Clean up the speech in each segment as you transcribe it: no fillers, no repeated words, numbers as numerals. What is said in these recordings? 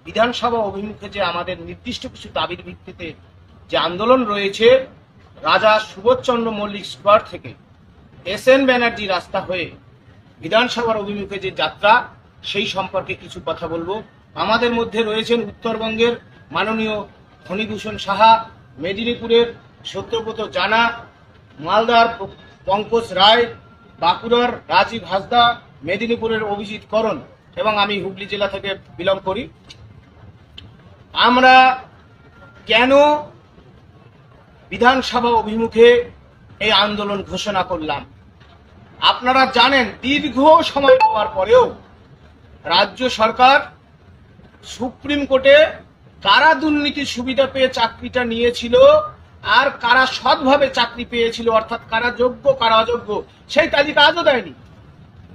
বিধানসভা অভিমুখে যে আমাদের নির্দিষ্ট কিছু দাবির ভিত্তিতে যে আন্দোলন রয়েছে, রাজা সুবোধচন্দ্র মল্লিক স্কোয়ার থেকে SN ব্যানার্জি রাস্তা হয়ে বিধানসভার অভিমুখে যে যাত্রা, সেই সম্পর্কে কিছু কথা বলবো। আমাদের মধ্যে রয়েছেন উত্তরবঙ্গের মাননীয় ফণীভূষণ সাহা, মেদিনীপুরের সত্যব্রত জানা, মালদার পঙ্কজ রায়, বাঁকুড়ার রাজীব হাসদা, মেদিনীপুরের অভিজিৎ করণ এবং আমি হুগলি জেলা থেকে বিলং করি। আমরা কেন বিধানসভা অভিমুখে এই আন্দোলন ঘোষণা করলাম? আপনারা জানেন, দীর্ঘ সময় পাওয়ার পরেও রাজ্য সরকার সুপ্রিম কোর্টে কারা দুর্নীতির সুবিধা পেয়ে চাকরিটা নিয়েছিল আর কারা সৎভাবে চাকরি পেয়েছিল, অর্থাৎ কারা যোগ্য কারা অযোগ্য, সেই তালিকা আজও দেয়নি।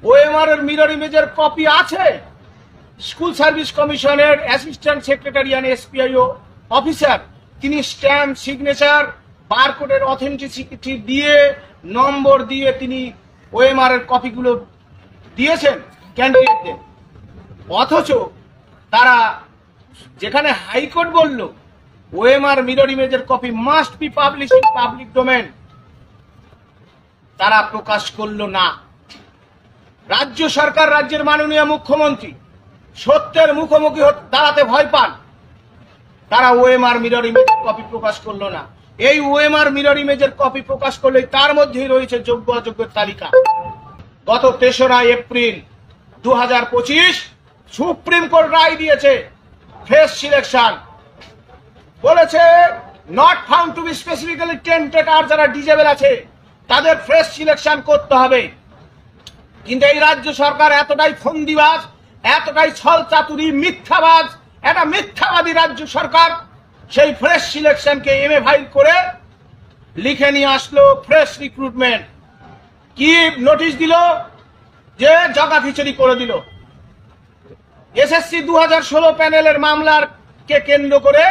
OMR এর মিরর ইমেজের কপি আছে। স্কুল সার্ভিস কমিশনের অ্যাসিস্ট্যান্ট সেক্রেটারিয়ান SPIO অফিসার, তিনি স্ট্যাম্প, সিগনেচার, বারকোডের অথেন্টিসিটি দিয়ে, নম্বর দিয়ে তিনি OMR এর কপিগুলো দিয়েছেন ক্যান্ডিডেটদের। অথচ তারা, যেখানে হাইকোর্ট বলল OMR মিরর ইমেজের copy must be publish in public domain, তারা প্রকাশ করলো না। রাজ্য সরকার, রাজ্যের মাননীয় মুখ্যমন্ত্রী সত্যের মুখোমুখি দাঁড়াতে ভয় পান, তারা OMR মিরর ইমেজের কপি প্রকাশ করলো না। এই OMR মিরর ইমেজের কপি প্রকাশ করলে তার মধ্যেই রয়েছে যোগ্য অযোগ্যের তালিকা। গত 3রা এপ্রিল 2025 সুপ্রিম কোর্ট রায় দিয়েছে, ফেস সিলেকশন বলেছে not found to be specifically tainted, আর যারা ডিজেবল আছে তাদের ফ্রেশ সিলেকশন করতে হবে। কিন্তু এই রাজ্য সরকার এতটাই ফন্দিবাজ, এতটাই ছল চাতুরি, মিথ্যাবাজ, একটা মিথ্যাবাদী রাজ্য সরকার, সেই ফ্রেশ সিলেকশনকে MA ফাইল করে লিখে নিয়ে আসলো ফ্রেশ রিক্রুটমেন্ট। কি নোটিশ দিল? যে জগা খিচুড়ি করে দিল। SSC 2016 প্যানেলের মামলার কে কেন্দ্র করে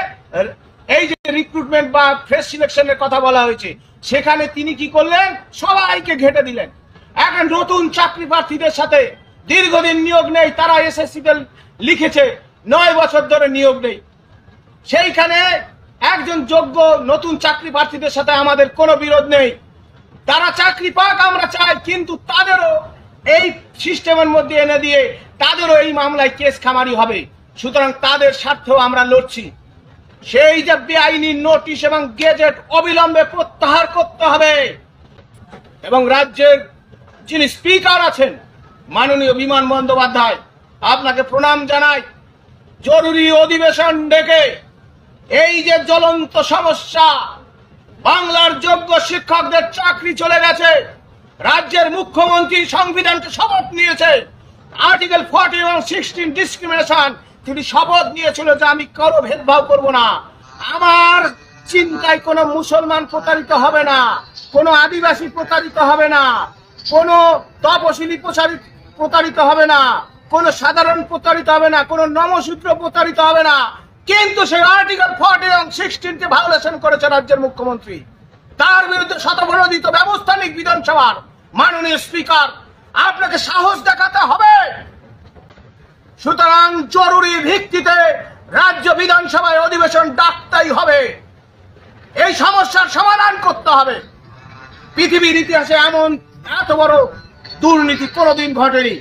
এই যে রিক্রুটমেন্ট বা ফ্রেশ সিলেকশনের কথা বলা হয়েছে, সেখানে তিনি কি করলেন? সবাইকে ঘেটে দিলেন। এখন নতুন চাকরি প্রার্থীদের সাথে দীর্ঘদিন নিয়োগ নেই, তারা SSC তে লিখেছে 9 বছর ধরে নিয়োগ নেই, সেইখানে একজন যোগ্য নতুন চাকরি প্রার্থীদের সাথে আমাদের কোনো বিরোধ নেই, তারা চাকরি পাক আমরা চাই, কিন্তু তাদেরও এই সিস্টেমের মধ্যে এনে দিয়ে তাদেরও এই মামলায় কেস খামারি হবে। সুতরাং তাদের স্বার্থেও আমরা লড়ছি। সেই যে বেআইনি নোটিশ এবং গেজেট অবিলম্বে প্রত্যাহার করতে হবে। এবং রাজ্যের যিনি স্পিকার আছেন মাননীয় বিমান বন্দ্যোপাধ্যায়, আপনাকে প্রণাম জানাই। জরুরি অধিবেশন ডেকে এই যে জ্বলন্ত সমস্যা, বাংলার যোগ্য শিক্ষকদের চাকরি চলে গেছে, রাজ্যের মুখ্যমন্ত্রী সংবিধানকে শপথ নিয়েছে, আর্টিকেল 40 এবং 16 ডিসক্রিমিনেশন, তিনি শপথ নিয়েছিল যে আমি কারো ভেদভাব করব না, আমার চিন্তায় কোনো মুসলমান প্রতারিত হবে না, কোনো আদিবাসী প্রতারিত হবে না, কোনো তপশিলি প্রতারিত হবে না, কোনো সাধারণ প্রতারিত হবে না, কোনো নমশূদ্র প্রতারিত হবে না। কিন্তু সেই আর্টিকেল 40 এবং 16 কে ভায়োলেশন করেছে রাজ্যের মুখ্যমন্ত্রী, তার বিরুদ্ধে শতপ্রণোদিত ব্যবস্থা নিক বিধানসভার মাননীয় স্পিকার, আপনাকে সাহস দেখাতে হবে। সুতরাং জরুরি ভিত্তিতে রাজ্য বিধানসভায় অধিবেশন ডাকতেই হবে, এই সমস্যার সমাধান করতে হবে। পৃথিবীর ইতিহাসে এমন এত বড় দুর্নীতি কোনোদিন ঘটেনি।